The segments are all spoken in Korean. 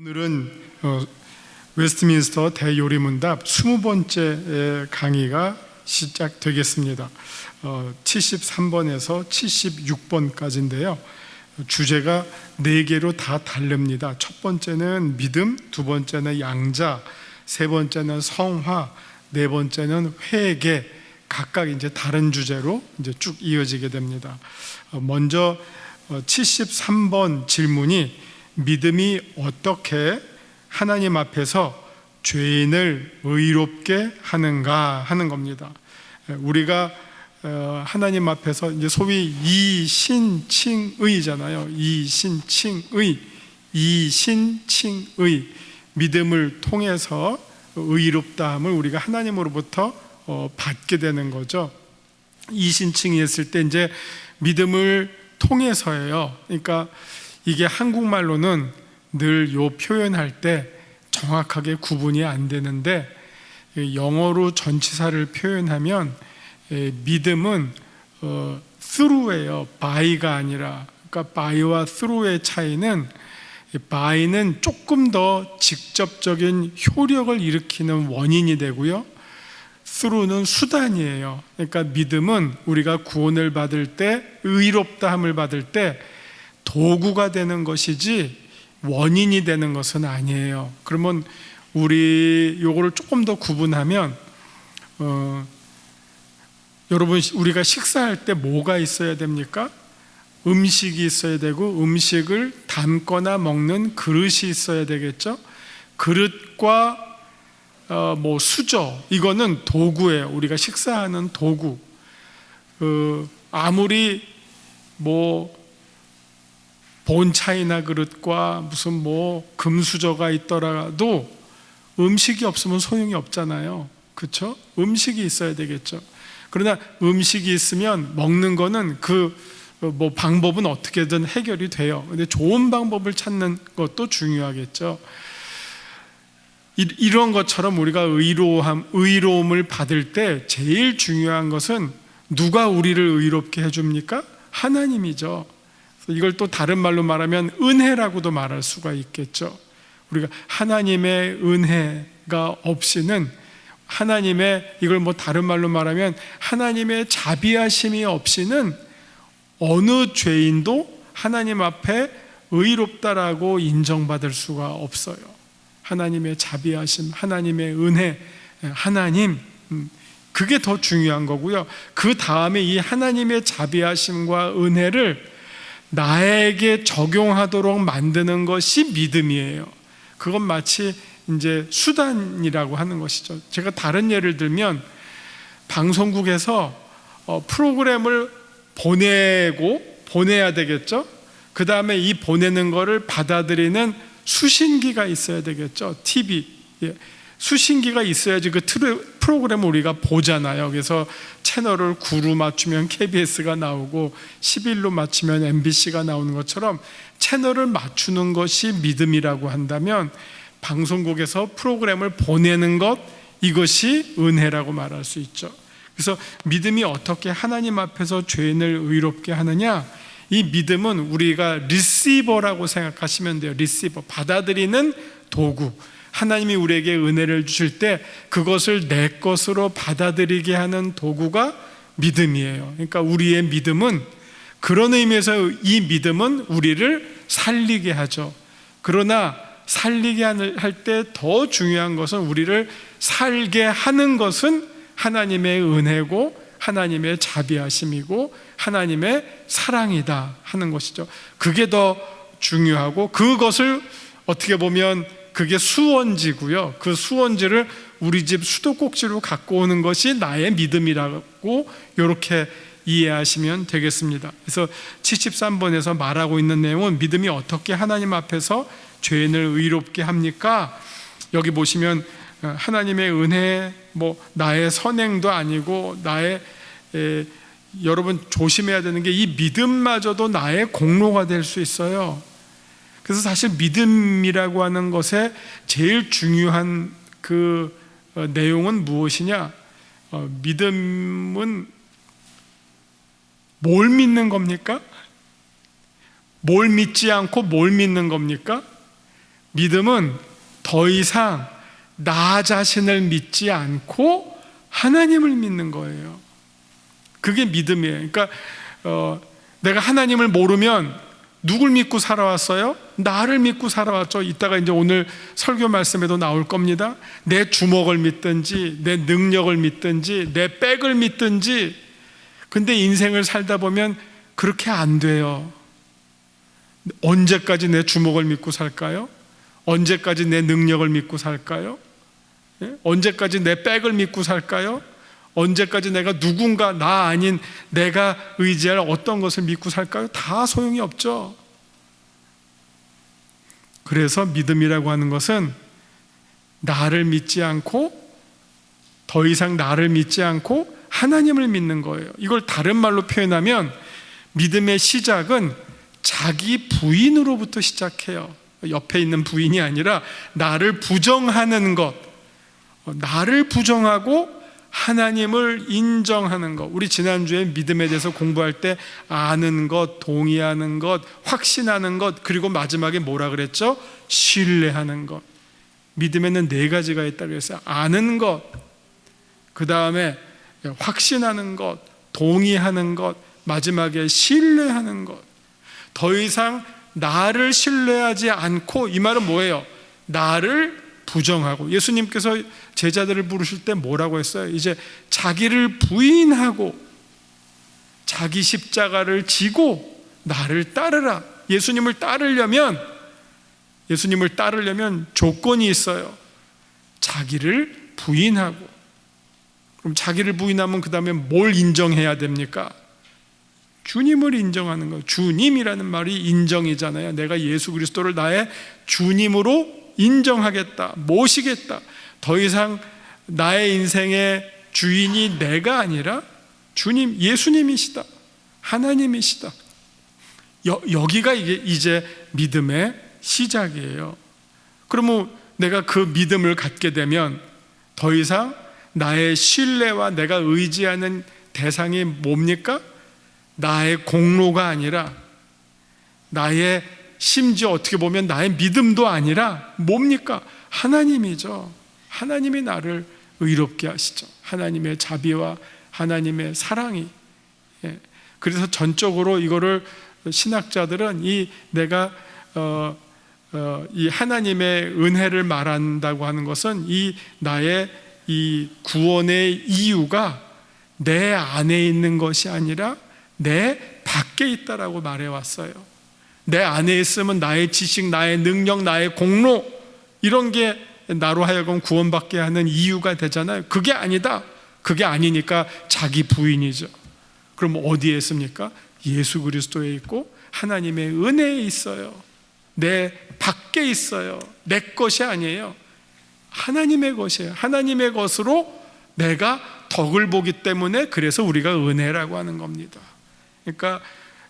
오늘은 웨스트민스터 대요리문답 20번째 강의가 시작되겠습니다. 73번에서 76번까지인데요. 주제가 4개로 다 다릅니다. 첫 번째는 믿음, 두 번째는 양자, 세 번째는 성화, 네 번째는 회개, 각각 이제 다른 주제로 이제 쭉 이어지게 됩니다. 먼저 73번 질문이 믿음이 어떻게 하나님 앞에서 죄인을 의롭게 하는가 하는 겁니다. 우리가 하나님 앞에서 이제 소위 이신칭의잖아요. 이신칭의 믿음을 통해서 의롭다함을 우리가 하나님으로부터 받게 되는 거죠. 이신칭의 했을 때 이제 믿음을 통해서예요. 그러니까 이게 한국말로는 늘 요 표현할 때 정확하게 구분이 안 되는데, 영어로 전치사를 표현하면 믿음은 through예요. by가 아니라. 그러니까 by와 through의 차이는, by는 조금 더 직접적인 효력을 일으키는 원인이 되고요, through는 수단이에요. 그러니까 믿음은 우리가 구원을 받을 때, 의롭다함을 받을 때 도구가 되는 것이지 원인이 되는 것은 아니에요. 그러면 우리 요거를 조금 더 구분하면, 여러분, 우리가 식사할 때 뭐가 있어야 됩니까? 음식이 있어야 되고, 음식을 담거나 먹는 그릇이 있어야 되겠죠. 그릇과 수저, 이거는 도구예요. 우리가 식사하는 도구. 아무리 본 차이나 그릇과 무슨 금수저가 있더라도 음식이 없으면 소용이 없잖아요. 그렇죠? 음식이 있어야 되겠죠. 그러나 음식이 있으면 먹는 거는 방법은 어떻게든 해결이 돼요. 근데 좋은 방법을 찾는 것도 중요하겠죠. 이런 것처럼 우리가 의로움을 받을 때 제일 중요한 것은 누가 우리를 의롭게 해줍니까? 하나님이죠. 이걸 또 다른 말로 말하면 은혜라고도 말할 수가 있겠죠. 우리가 하나님의 은혜가 없이는, 이걸 다른 말로 말하면 하나님의 자비하심이 없이는 어느 죄인도 하나님 앞에 의롭다라고 인정받을 수가 없어요. 하나님의 자비하심, 하나님의 은혜, 하나님, 그게 더 중요한 거고요. 그 다음에 이 하나님의 자비하심과 은혜를 나에게 적용하도록 만드는 것이 믿음이에요. 그건 마치 이제 수단이라고 하는 것이죠. 제가 다른 예를 들면, 방송국에서 프로그램을 보내야 되겠죠. 그 다음에 이 보내는 거를 받아들이는 수신기가 있어야 되겠죠. TV. 수신기가 있어야지 그 프로그램을 우리가 보잖아요. 그래서 채널을 9로 맞추면 KBS가 나오고 11로 맞추면 MBC가 나오는 것처럼 채널을 맞추는 것이 믿음이라고 한다면, 방송국에서 프로그램을 보내는 것, 이것이 은혜라고 말할 수 있죠. 그래서 믿음이 어떻게 하나님 앞에서 죄인을 의롭게 하느냐, 이 믿음은 우리가 리시버라고 생각하시면 돼요. 리시버, 받아들이는 도구. 하나님이 우리에게 은혜를 주실 때 그것을 내 것으로 받아들이게 하는 도구가 믿음이에요. 그러니까 우리의 믿음은, 그런 의미에서 이 믿음은 우리를 살리게 하죠. 그러나 살리게 할 때 더 중요한 것은, 우리를 살게 하는 것은 하나님의 은혜고 하나님의 자비하심이고 하나님의 사랑이다 하는 것이죠. 그게 더 중요하고, 그것을 어떻게 보면 그게 수원지고요. 그 수원지를 우리 집 수도꼭지로 갖고 오는 것이 나의 믿음이라고 이렇게 이해하시면 되겠습니다. 그래서 73번에서 말하고 있는 내용은, 믿음이 어떻게 하나님 앞에서 죄인을 의롭게 합니까? 여기 보시면 하나님의 은혜, 나의 선행도 아니고 여러분 조심해야 되는 게, 이 믿음마저도 나의 공로가 될 수 있어요. 그래서 사실 믿음이라고 하는 것에 제일 중요한 내용은 무엇이냐? 믿음은 뭘 믿는 겁니까? 뭘 믿지 않고 뭘 믿는 겁니까? 믿음은 더 이상 나 자신을 믿지 않고 하나님을 믿는 거예요. 그게 믿음이에요. 그러니까 내가 하나님을 모르면 누굴 믿고 살아왔어요? 나를 믿고 살아왔죠. 이따가 이제 오늘 설교 말씀에도 나올 겁니다. 내 주먹을 믿든지 내 능력을 믿든지 내 백을 믿든지. 근데 인생을 살다 보면 그렇게 안 돼요. 언제까지 내 주먹을 믿고 살까요? 언제까지 내 능력을 믿고 살까요? 언제까지 내 백을 믿고 살까요? 언제까지 내가 누군가 나 아닌 내가 의지할 어떤 것을 믿고 살까요? 다 소용이 없죠. 그래서 믿음이라고 하는 것은 나를 믿지 않고, 더 이상 나를 믿지 않고 하나님을 믿는 거예요. 이걸 다른 말로 표현하면 믿음의 시작은 자기 부인으로부터 시작해요. 옆에 있는 부인이 아니라 나를 부정하는 것, 나를 부정하고 하나님을 인정하는 것. 우리 지난주에 믿음에 대해서 공부할 때 아는 것, 동의하는 것, 확신하는 것, 그리고 마지막에 뭐라 그랬죠? 신뢰하는 것. 믿음에는 4가지가 있다고 했어요. 아는 것, 그 다음에 확신하는 것, 동의하는 것, 마지막에 신뢰하는 것. 더 이상 나를 신뢰하지 않고, 이 말은 뭐예요? 나를 부정하고. 예수님께서 제자들을 부르실 때 뭐라고 했어요? 이제 자기를 부인하고 자기 십자가를 지고 나를 따르라. 예수님을 따르려면 조건이 있어요. 자기를 부인하고. 그럼 자기를 부인하면 그 다음에 뭘 인정해야 됩니까? 주님을 인정하는 거예요. 주님이라는 말이 인정이잖아요. 내가 예수 그리스도를 나의 주님으로 인정하겠다, 모시겠다. 더 이상 나의 인생의 주인이 내가 아니라 주님, 예수님이시다, 하나님이시다. 여기가 이제 믿음의 시작이에요. 그러면 내가 그 믿음을 갖게 되면 더 이상 나의 신뢰와 내가 의지하는 대상이 뭡니까? 나의 공로가 아니라, 나의 심지어 어떻게 보면 나의 믿음도 아니라 뭡니까? 하나님이죠. 하나님이 나를 의롭게 하시죠. 하나님의 자비와 하나님의 사랑이. 그래서 전적으로 이거를 신학자들은 내가 이 하나님의 은혜를 말한다고 하는 것은 이 나의 이 구원의 이유가 내 안에 있는 것이 아니라 내 밖에 있다라고 말해왔어요. 내 안에 있으면 나의 지식, 나의 능력, 나의 공로, 이런 게 나로 하여금 구원받게 하는 이유가 되잖아요. 그게 아니다. 그게 아니니까 자기 부인이죠. 그럼 어디에 있습니까? 예수 그리스도에 있고 하나님의 은혜에 있어요. 내 밖에 있어요. 내 것이 아니에요. 하나님의 것이에요. 하나님의 것으로 내가 덕을 보기 때문에, 그래서 우리가 은혜라고 하는 겁니다. 그러니까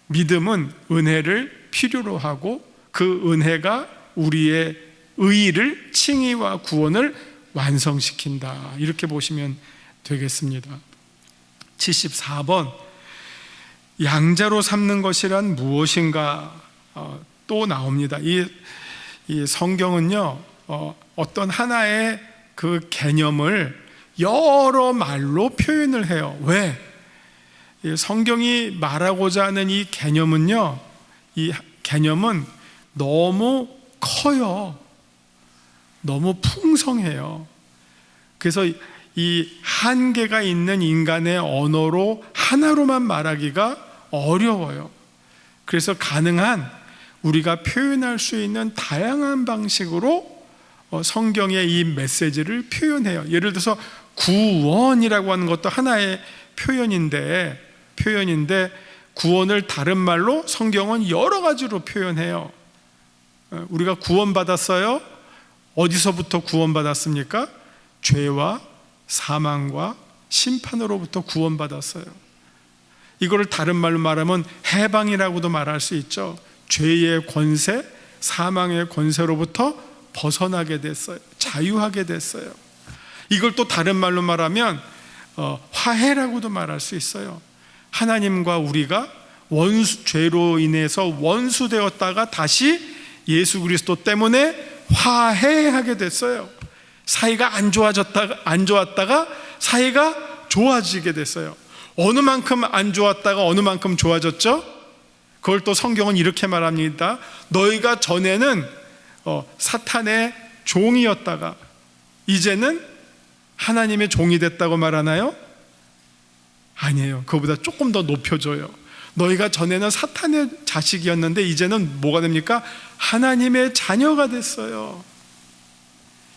믿음은 은혜를 필요로 하고 그 은혜가 우리의 의의를, 칭의와 구원을 완성시킨다. 이렇게 보시면 되겠습니다. 74번, 양자로 삼는 것이란 무엇인가? 또 나옵니다. 이 성경은요, 어떤 하나의 그 개념을 여러 말로 표현을 해요. 왜? 성경이 말하고자 하는 이 개념은요, 이 개념은 너무 커요. 너무 풍성해요. 그래서 이 한계가 있는 인간의 언어로 하나로만 말하기가 어려워요. 그래서 가능한 우리가 표현할 수 있는 다양한 방식으로 성경의 이 메시지를 표현해요. 예를 들어서 구원이라고 하는 것도 하나의 표현인데 구원을 다른 말로 성경은 여러 가지로 표현해요. 우리가 구원받았어요. 어디서부터 구원받았습니까? 죄와 사망과 심판으로부터 구원받았어요. 이거를 다른 말로 말하면 해방이라고도 말할 수 있죠. 죄의 권세, 사망의 권세로부터 벗어나게 됐어요. 자유하게 됐어요. 이걸 또 다른 말로 말하면 화해라고도 말할 수 있어요. 하나님과 우리가 죄로 인해서 원수되었다가 다시 예수 그리스도 때문에 화해하게 됐어요. 사이가 안 좋았다가 사이가 좋아지게 됐어요. 어느 만큼 안 좋았다가 어느 만큼 좋아졌죠? 그걸 또 성경은 이렇게 말합니다. 너희가 전에는 사탄의 종이었다가 이제는 하나님의 종이 됐다고 말하나요? 아니에요. 그거보다 조금 더 높여줘요. 너희가 전에는 사탄의 자식이었는데 이제는 뭐가 됩니까? 하나님의 자녀가 됐어요.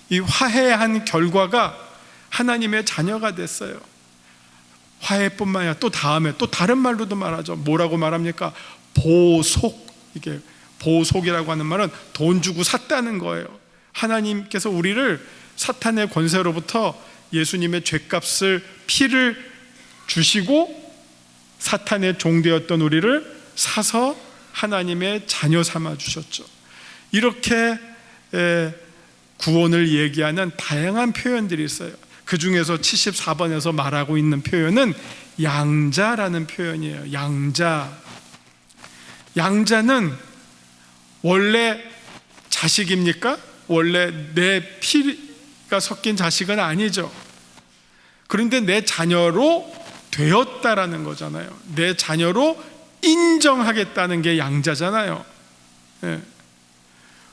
이 화해한 결과가 하나님의 자녀가 됐어요. 화해뿐만 아니라 또 다음에 또 다른 말로도 말하죠. 뭐라고 말합니까? 보속. 이게 보속이라고 하는 말은 돈 주고 샀다는 거예요. 하나님께서 우리를 사탄의 권세로부터 예수님의 죄값을 피를 주시고 사탄의 종되었던 우리를 사서 하나님의 자녀 삼아 주셨죠. 이렇게 구원을 얘기하는 다양한 표현들이 있어요. 그 중에서 74번에서 말하고 있는 표현은 양자라는 표현이에요. 양자는 원래 자식입니까? 원래 내 피가 섞인 자식은 아니죠. 그런데 내 자녀로 되었다라는 거잖아요. 내 자녀로 인정하겠다는 게 양자잖아요.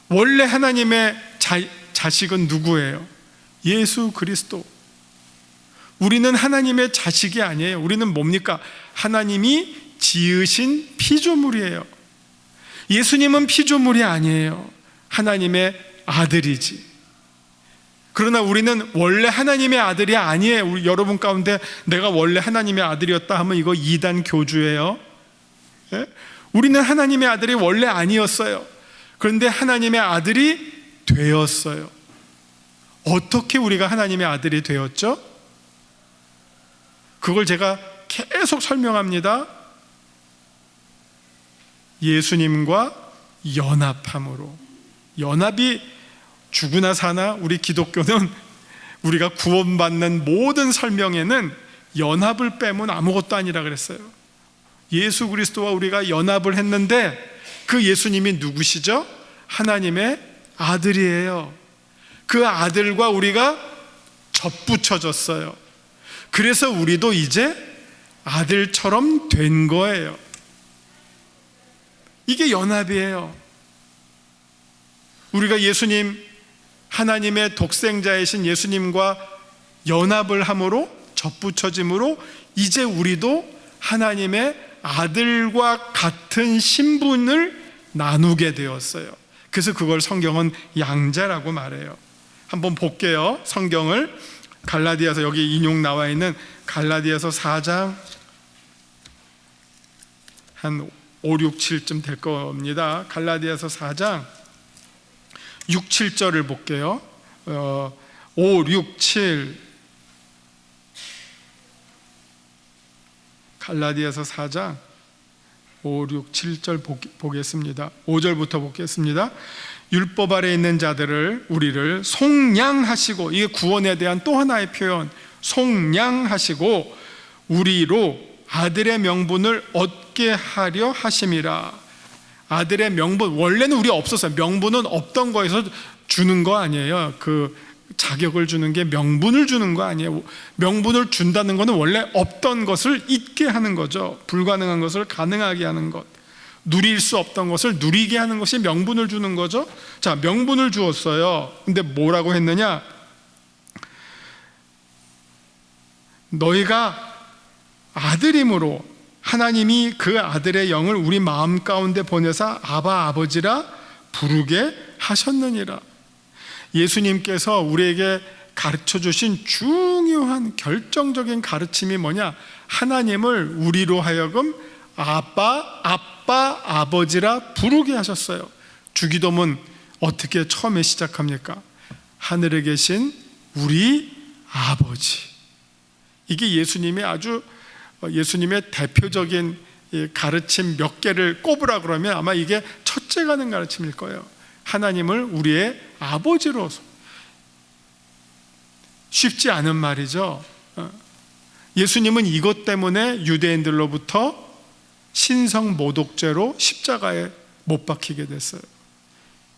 원래 하나님의 자식은 누구예요? 예수 그리스도. 우리는 하나님의 자식이 아니에요. 우리는 뭡니까? 하나님이 지으신 피조물이에요. 예수님은 피조물이 아니에요. 하나님의 아들이지. 그러나 우리는 원래 하나님의 아들이 아니에요. 우리 여러분 가운데 내가 원래 하나님의 아들이었다 하면 이거 이단 교주예요. 예? 우리는 하나님의 아들이 원래 아니었어요. 그런데 하나님의 아들이 되었어요. 어떻게 우리가 하나님의 아들이 되었죠? 그걸 제가 계속 설명합니다. 예수님과 연합함으로. 연합이 죽으나 사나 우리 기독교는 우리가 구원받는 모든 설명에는 연합을 빼면 아무것도 아니라 그랬어요. 예수 그리스도와 우리가 연합을 했는데 그 예수님이 누구시죠? 하나님의 아들이에요. 그 아들과 우리가 접붙여졌어요. 그래서 우리도 이제 아들처럼 된 거예요. 이게 연합이에요. 우리가 예수님, 하나님의 독생자이신 예수님과 연합을 함으로, 접붙여짐으로 이제 우리도 하나님의 아들과 같은 신분을 나누게 되었어요. 그래서 그걸 성경은 양자라고 말해요. 한번 볼게요. 성경을 갈라디아서, 여기 인용 나와 있는 갈라디아서 4장 한 5, 6, 7쯤 될 겁니다. 갈라디아서 4장 6, 7절을 볼게요. 5, 6, 7 갈라디아서 4장 5, 6, 7절 보겠습니다. 5절부터 보겠습니다. 율법 아래 있는 자들을, 우리를 속량하시고, 이게 구원에 대한 또 하나의 표현, 속량하시고 우리로 아들의 명분을 얻게 하려 하심이라. 아들의 명분, 원래는 우리 없었어요. 명분은 없던 거에서 주는 거 아니에요. 그 자격을 주는 게 명분을 주는 거 아니에요. 명분을 준다는 거는 원래 없던 것을 있게 하는 거죠. 불가능한 것을 가능하게 하는 것, 누릴 수 없던 것을 누리게 하는 것이 명분을 주는 거죠. 자, 명분을 주었어요. 근데 뭐라고 했느냐? 너희가 아들임으로 하나님이 그 아들의 영을 우리 마음 가운데 보내사 아바 아버지라 부르게 하셨느니라. 예수님께서 우리에게 가르쳐 주신 중요한 결정적인 가르침이 뭐냐? 하나님을 우리로 하여금 아빠, 아버지라 부르게 하셨어요. 주기도문 어떻게 처음에 시작합니까? 하늘에 계신 우리 아버지. 이게 예수님의 대표적인 가르침 몇 개를 꼽으라 그러면 아마 이게 첫째가 된 가르침일 거예요. 하나님을 우리의 아버지로서. 쉽지 않은 말이죠. 예수님은 이것 때문에 유대인들로부터 신성 모독죄로 십자가에 못 박히게 됐어요.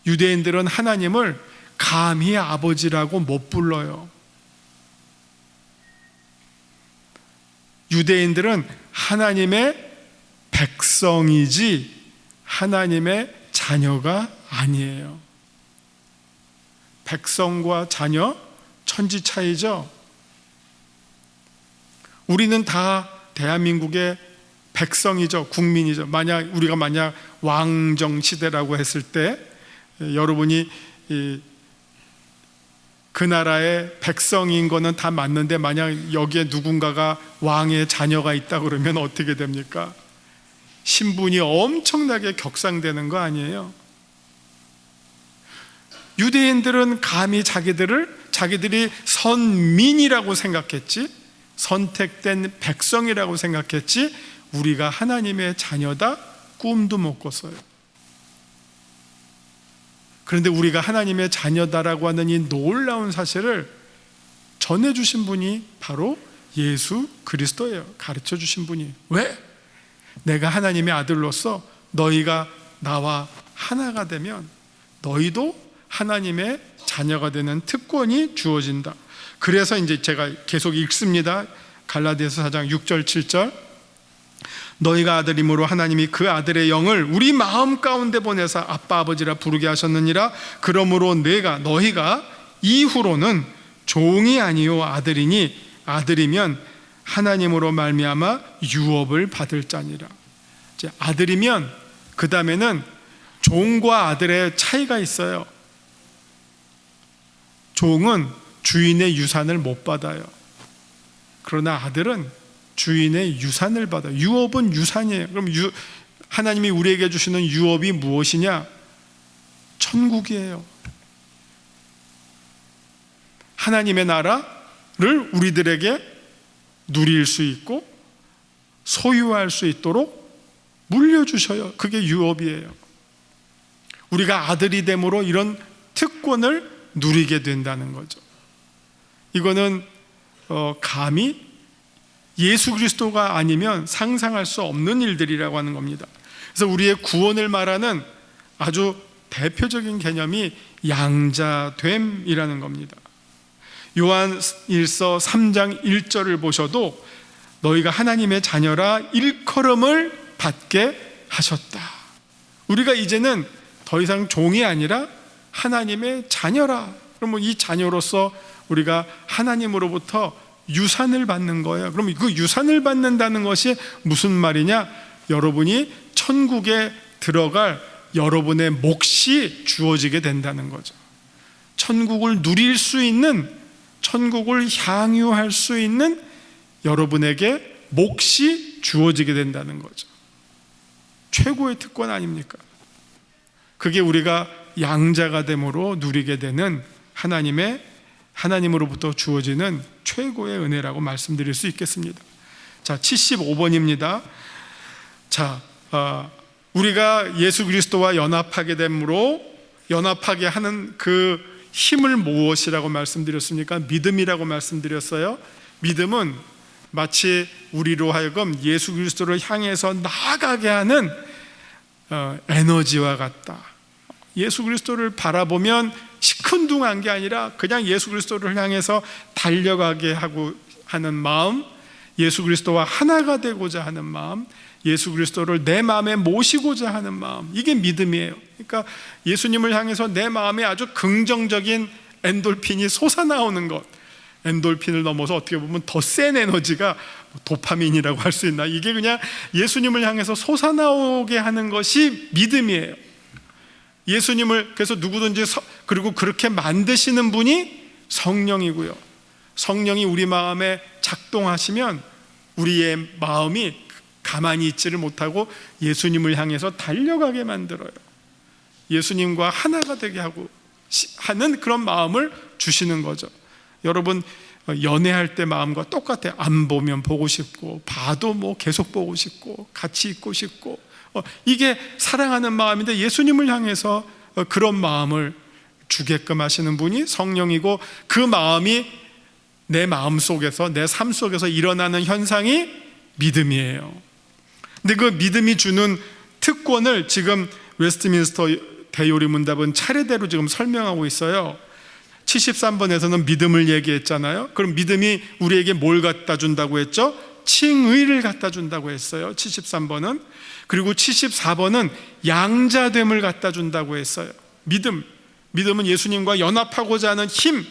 유대인들은 하나님을 감히 아버지라고 못 불러요. 유대인들은 하나님의 백성이지 하나님의 자녀가 아니에요. 백성과 자녀 천지 차이죠. 우리는 다 대한민국의 백성이죠. 국민이죠. 우리가 만약 왕정 시대라고 했을 때 여러분이 그 나라의 백성인 거는 다 맞는데 만약 여기에 누군가가 왕의 자녀가 있다 그러면 어떻게 됩니까? 신분이 엄청나게 격상되는 거 아니에요? 유대인들은 감히 자기들이 선민이라고 생각했지, 선택된 백성이라고 생각했지, 우리가 하나님의 자녀다 꿈도 못 꿨어요. 그런데 우리가 하나님의 자녀다라고 하는 이 놀라운 사실을 전해주신 분이 바로 예수 그리스도예요. 가르쳐 주신 분이. 왜? 내가 하나님의 아들로서 너희가 나와 하나가 되면 너희도 하나님의 자녀가 되는 특권이 주어진다. 그래서 이제 제가 계속 읽습니다. 갈라디아서 4장 6절 7절. 너희가 아들임으로 하나님이 그 아들의 영을 우리 마음 가운데 보내사 아빠 아버지라 부르게 하셨느니라. 그러므로 너희가 이후로는 종이 아니요 아들이니 아들이면 하나님으로 말미암아 유업을 받을 자니라. 이제 아들이면 그 다음에는 종과 아들의 차이가 있어요. 종은 주인의 유산을 못 받아요. 그러나 아들은 주인의 유산을 받아요. 유업은 유산이에요. 그럼 하나님이 우리에게 주시는 유업이 무엇이냐? 천국이에요. 하나님의 나라를 우리들에게 누릴 수 있고 소유할 수 있도록 물려주셔요. 그게 유업이에요. 우리가 아들이 됨으로 이런 특권을 누리게 된다는 거죠. 이거는 감히 예수 그리스도가 아니면 상상할 수 없는 일들이라고 하는 겁니다. 그래서 우리의 구원을 말하는 아주 대표적인 개념이 양자됨이라는 겁니다. 요한일서 3장 1절을 보셔도 너희가 하나님의 자녀라 일컬음을 받게 하셨다. 우리가 이제는 더 이상 종이 아니라 하나님의 자녀라. 그러면 이 자녀로서 우리가 하나님으로부터 유산을 받는 거예요. 그럼 그 유산을 받는다는 것이 무슨 말이냐? 여러분이 천국에 들어갈 여러분의 몫이 주어지게 된다는 거죠. 천국을 누릴 수 있는, 천국을 향유할 수 있는 여러분에게 몫이 주어지게 된다는 거죠. 최고의 특권 아닙니까? 그게 우리가 양자가 됨으로 누리게 되는 하나님으로부터 주어지는 최고의 은혜라고 말씀드릴 수 있겠습니다. 자, 75번입니다. 자, 우리가 예수 그리스도와 연합하게 됨으로 연합하게 하는 그 힘을 무엇이라고 말씀드렸습니까? 믿음이라고 말씀드렸어요. 믿음은 마치 우리로 하여금 예수 그리스도를 향해서 나아가게 하는 에너지와 같다. 예수 그리스도를 바라보면 시큰둥한 게 아니라 그냥 예수 그리스도를 향해서 달려가게 하는 마음, 예수 그리스도와 하나가 되고자 하는 마음, 예수 그리스도를 내 마음에 모시고자 하는 마음, 이게 믿음이에요. 그러니까 예수님을 향해서 내 마음에 아주 긍정적인 엔돌핀이 솟아나오는 것, 엔돌핀을 넘어서 어떻게 보면 더 센 에너지가 도파민이라고 할 수 있나, 이게 그냥 예수님을 향해서 솟아나오게 하는 것이 믿음이에요. 예수님을 그래서 누구든지 그리고 그렇게 만드시는 분이 성령이고요. 성령이 우리 마음에 작동하시면 우리의 마음이 가만히 있지를 못하고 예수님을 향해서 달려가게 만들어요. 예수님과 하나가 되게 하는 그런 마음을 주시는 거죠. 여러분 연애할 때 마음과 똑같아요. 안 보면 보고 싶고, 봐도 뭐 계속 보고 싶고, 같이 있고 싶고, 이게 사랑하는 마음인데 예수님을 향해서 그런 마음을 주게끔 하시는 분이 성령이고, 그 마음이 내 마음 속에서, 내 삶 속에서 일어나는 현상이 믿음이에요. 근데 그 믿음이 주는 특권을 지금 웨스트민스터 대요리 문답은 차례대로 지금 설명하고 있어요. 73번에서는 믿음을 얘기했잖아요. 그럼 믿음이 우리에게 뭘 갖다 준다고 했죠? 칭의를 갖다 준다고 했어요. 73번은. 그리고 74번은 양자됨을 갖다 준다고 했어요. 믿음은 예수님과 연합하고자 하는 힘,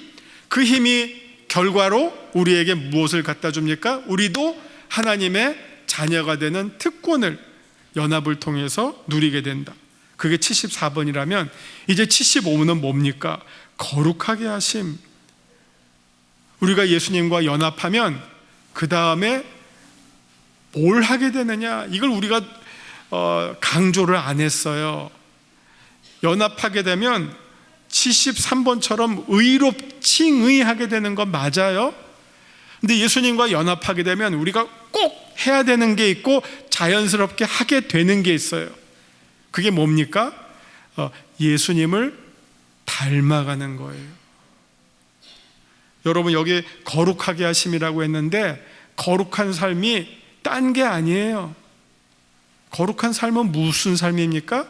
그 힘이 결과로 우리에게 무엇을 갖다 줍니까? 우리도 하나님의 자녀가 되는 특권을 연합을 통해서 누리게 된다. 그게 74번이라면 이제 75번은 뭡니까? 거룩하게 하심. 우리가 예수님과 연합하면 그 다음에 뭘 하게 되느냐? 이걸 우리가 강조를 안 했어요. 연합하게 되면 73번처럼 칭의하게 되는 건 맞아요. 근데 예수님과 연합하게 되면 우리가 꼭 해야 되는 게 있고 자연스럽게 하게 되는 게 있어요. 그게 뭡니까? 예수님을 닮아가는 거예요. 여러분, 여기 거룩하게 하심이라고 했는데 거룩한 삶이 딴 게 아니에요. 거룩한 삶은 무슨 삶입니까?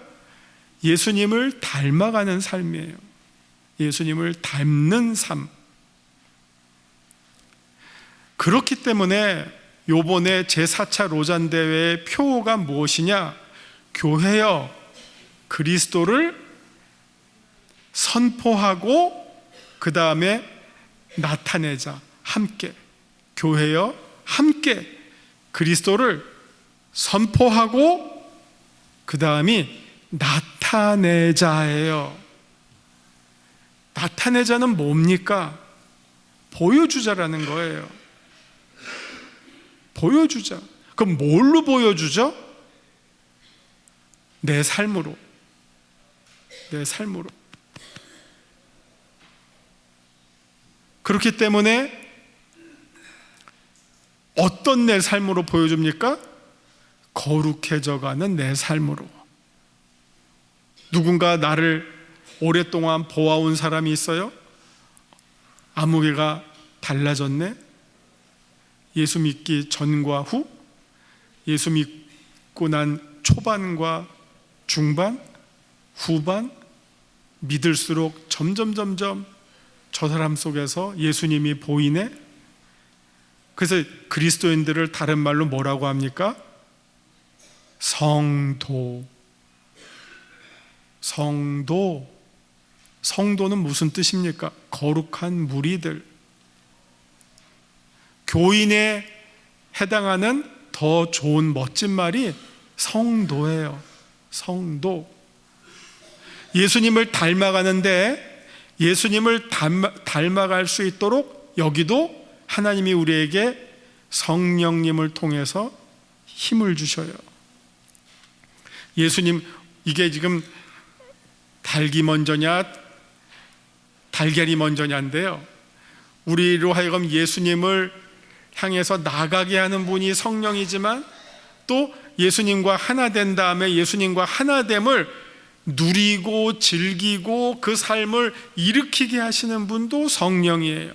예수님을 닮아가는 삶이에요. 예수님을 닮는 삶. 그렇기 때문에 요번에 제4차 로잔대회의 표어가 무엇이냐? 교회여 그리스도를 선포하고 그 다음에 나타내자. 함께. 교회여 함께 그리스도를 선포하고 그 다음이 나타내자예요. 나타내자는 뭡니까? 보여주자라는 거예요. 보여주자. 그럼 뭘로 보여주죠? 내 삶으로. 내 삶으로. 그렇기 때문에 어떤 내 삶으로 보여줍니까? 거룩해져가는 내 삶으로. 누군가 나를 오랫동안 보아온 사람이 있어요? 아무개가 달라졌네? 예수 믿기 전과 후? 예수 믿고 난 초반과 중반? 후반? 믿을수록 점점 저 사람 속에서 예수님이 보이네? 그래서 그리스도인들을 다른 말로 뭐라고 합니까? 성도. 성도는 무슨 뜻입니까? 거룩한 무리들. 교인에 해당하는 더 좋은 멋진 말이 성도예요. 성도. 예수님을 닮아가는데 예수님을 닮아갈 수 있도록 여기도 하나님이 우리에게 성령님을 통해서 힘을 주셔요. 예수님, 이게 지금 닭이 먼저냐 달걀이 먼저냐인데요, 우리로 하여금 예수님을 향해서 나가게 하는 분이 성령이지만 또 예수님과 하나 된 다음에 예수님과 하나됨을 누리고 즐기고 그 삶을 일으키게 하시는 분도 성령이에요.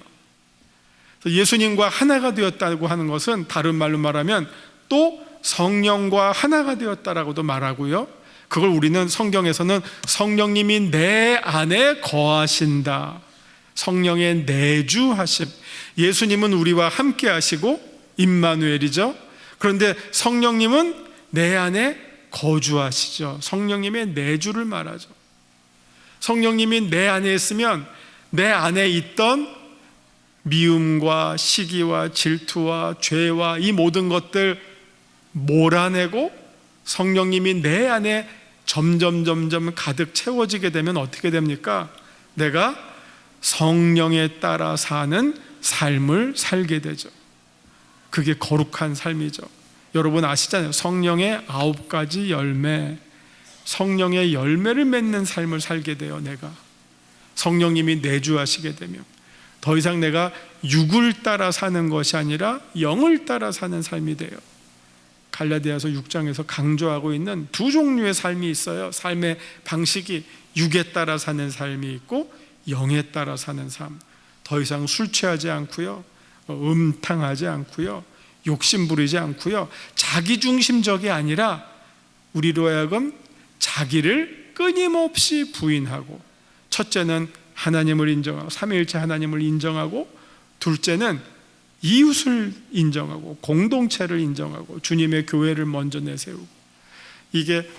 예수님과 하나가 되었다고 하는 것은 다른 말로 말하면 또 성령과 하나가 되었다라고도 말하고요, 그걸 우리는 성경에서는 성령님이 내 안에 거하신다, 성령의 내주하심. 예수님은 우리와 함께 하시고 임마누엘이죠. 그런데 성령님은 내 안에 거주하시죠. 성령님의 내주를 말하죠. 성령님이 내 안에 있으면 내 안에 있던 미움과 시기와 질투와 죄와 이 모든 것들 몰아내고 성령님이 내 안에 점점 가득 채워지게 되면 어떻게 됩니까? 내가 성령에 따라 사는 삶을 살게 되죠. 그게 거룩한 삶이죠. 여러분 아시잖아요. 성령의 9가지 열매, 성령의 열매를 맺는 삶을 살게 돼요. 내가 성령님이 내주하시게 되면 더 이상 내가 육을 따라 사는 것이 아니라 영을 따라 사는 삶이 돼요. 갈라디아서 6장에서 강조하고 있는 두 종류의 삶이 있어요. 삶의 방식이 육에 따라 사는 삶이 있고 영에 따라 사는 삶. 더 이상 술 취하지 않고요, 음탕하지 않고요, 욕심 부리지 않고요, 자기중심적이 아니라 우리로 하여금 자기를 끊임없이 부인하고, 첫째는 하나님을 인정하고 삼위일체 하나님을 인정하고, 둘째는 이웃을 인정하고 공동체를 인정하고 주님의 교회를 먼저 내세우고. 이게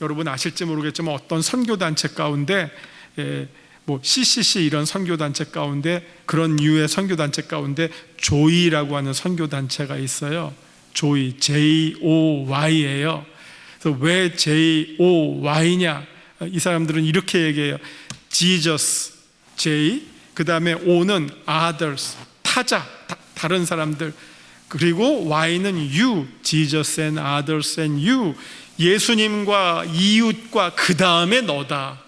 여러분 아실지 모르겠지만 어떤 선교단체 가운데 뭐 CCC 이런 선교단체 가운데, 그런 유의 선교단체 가운데 조이라고 하는 선교단체가 있어요. 조이, JOY예요. 그래서 왜 JOY냐? 이 사람들은 이렇게 얘기해요. Jesus, J, 그 다음에 O는 others, 타자, 다른 사람들, 그리고 Y는 you, Jesus and others and you, 예수님과 이웃과 그 다음에 너다.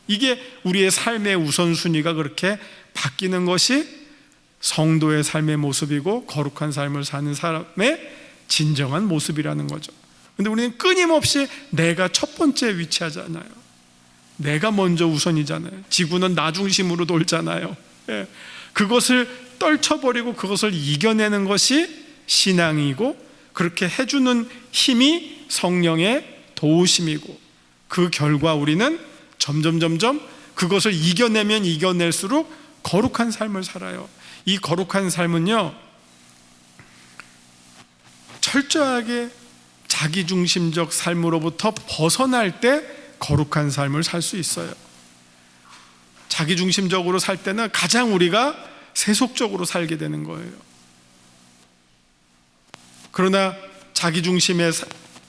이게 우리의 삶의 우선순위가 그렇게 바뀌는 것이 성도의 삶의 모습이고 거룩한 삶을 사는 사람의 진정한 모습이라는 거죠. 근데 우리는 끊임없이 내가 첫 번째 위치하잖아요. 내가 먼저 우선이잖아요. 지구는 나 중심으로 돌잖아요. 그것을 떨쳐버리고 그것을 이겨내는 것이 신앙이고, 그렇게 해주는 힘이 성령의 도우심이고, 그 결과 우리는 점점 그것을 이겨내면 이겨낼수록 거룩한 삶을 살아요. 이 거룩한 삶은요, 철저하게 자기중심적 삶으로부터 벗어날 때 거룩한 삶을 살 수 있어요. 자기중심적으로 살 때는 가장 우리가 세속적으로 살게 되는 거예요. 그러나 자기중심의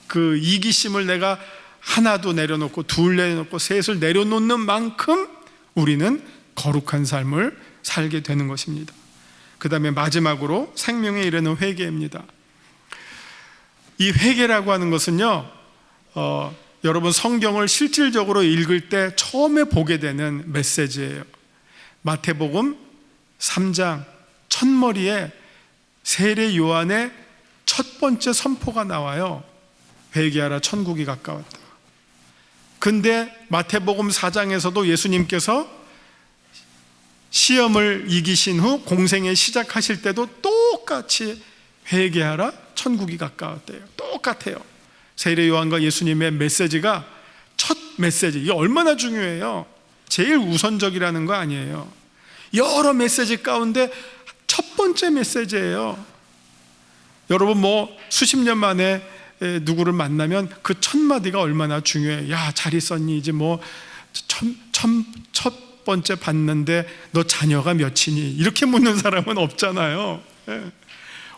그 이기심을 내가 하나도 내려놓고 둘 내려놓고 셋을 내려놓는 만큼 우리는 거룩한 삶을 살게 되는 것입니다. 그 다음에 마지막으로 생명에 이르는 회개입니다. 이 회개라고 하는 것은요, 여러분 성경을 실질적으로 읽을 때 처음에 보게 되는 메시지예요. 마태복음 3장 첫머리에 세례 요한의 첫 번째 선포가 나와요. 회개하라, 천국이 가까웠다. 근데 마태복음 4장에서도 예수님께서 시험을 이기신 후 공생에 시작하실 때도 똑같이 회개하라, 천국이 가까웠대요. 똑같아요. 세례 요한과 예수님의 메시지가 첫 메시지, 이게 얼마나 중요해요. 제일 우선적이라는 거 아니에요. 여러 메시지 가운데 첫 번째 메시지예요. 여러분 뭐 수십 년 만에 누구를 만나면 그 첫 마디가 얼마나 중요해. 야, 잘 있었니? 이제 뭐 첫 번째 봤는데 너 자녀가 몇이니? 이렇게 묻는 사람은 없잖아요.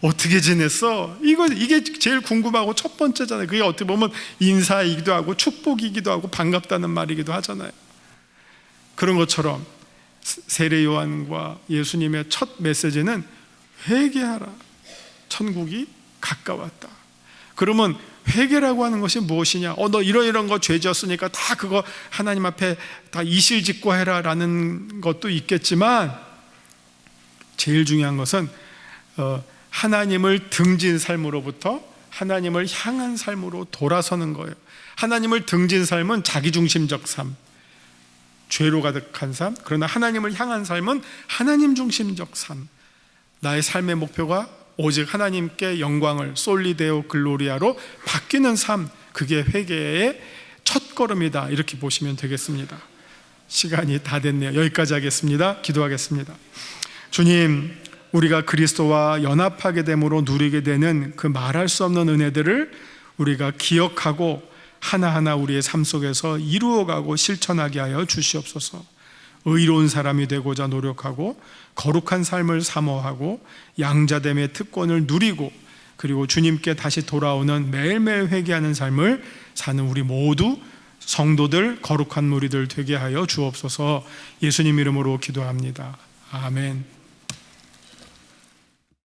어떻게 지냈어? 이게 제일 궁금하고 첫 번째잖아요. 그게 어떻게 보면 인사이기도 하고 축복이기도 하고 반갑다는 말이기도 하잖아요. 그런 것처럼 세례 요한과 예수님의 첫 메시지는 회개하라, 천국이 가까웠다. 그러면 회개라고 하는 것이 무엇이냐? 너 이런 거 죄 지었으니까 다 그거 하나님 앞에 다 이실직고 해라 라는 것도 있겠지만, 제일 중요한 것은 하나님을 등진 삶으로부터 하나님을 향한 삶으로 돌아서는 거예요. 하나님을 등진 삶은 자기중심적 삶, 죄로 가득한 삶. 그러나 하나님을 향한 삶은 하나님 중심적 삶. 나의 삶의 목표가 오직 하나님께 영광을, 솔리데오 글로리아로 바뀌는 삶, 그게 회개의 첫걸음이다, 이렇게 보시면 되겠습니다. 시간이 다 됐네요. 여기까지 하겠습니다. 기도하겠습니다. 주님, 우리가 그리스도와 연합하게 됨으로 누리게 되는 그 말할 수 없는 은혜들을 우리가 기억하고 하나하나 우리의 삶 속에서 이루어가고 실천하게 하여 주시옵소서. 의로운 사람이 되고자 노력하고 거룩한 삶을 사모하고 양자됨의 특권을 누리고, 그리고 주님께 다시 돌아오는 매일매일 회개하는 삶을 사는 우리 모두 성도들, 거룩한 무리들 되게 하여 주옵소서. 예수님 이름으로 기도합니다. 아멘.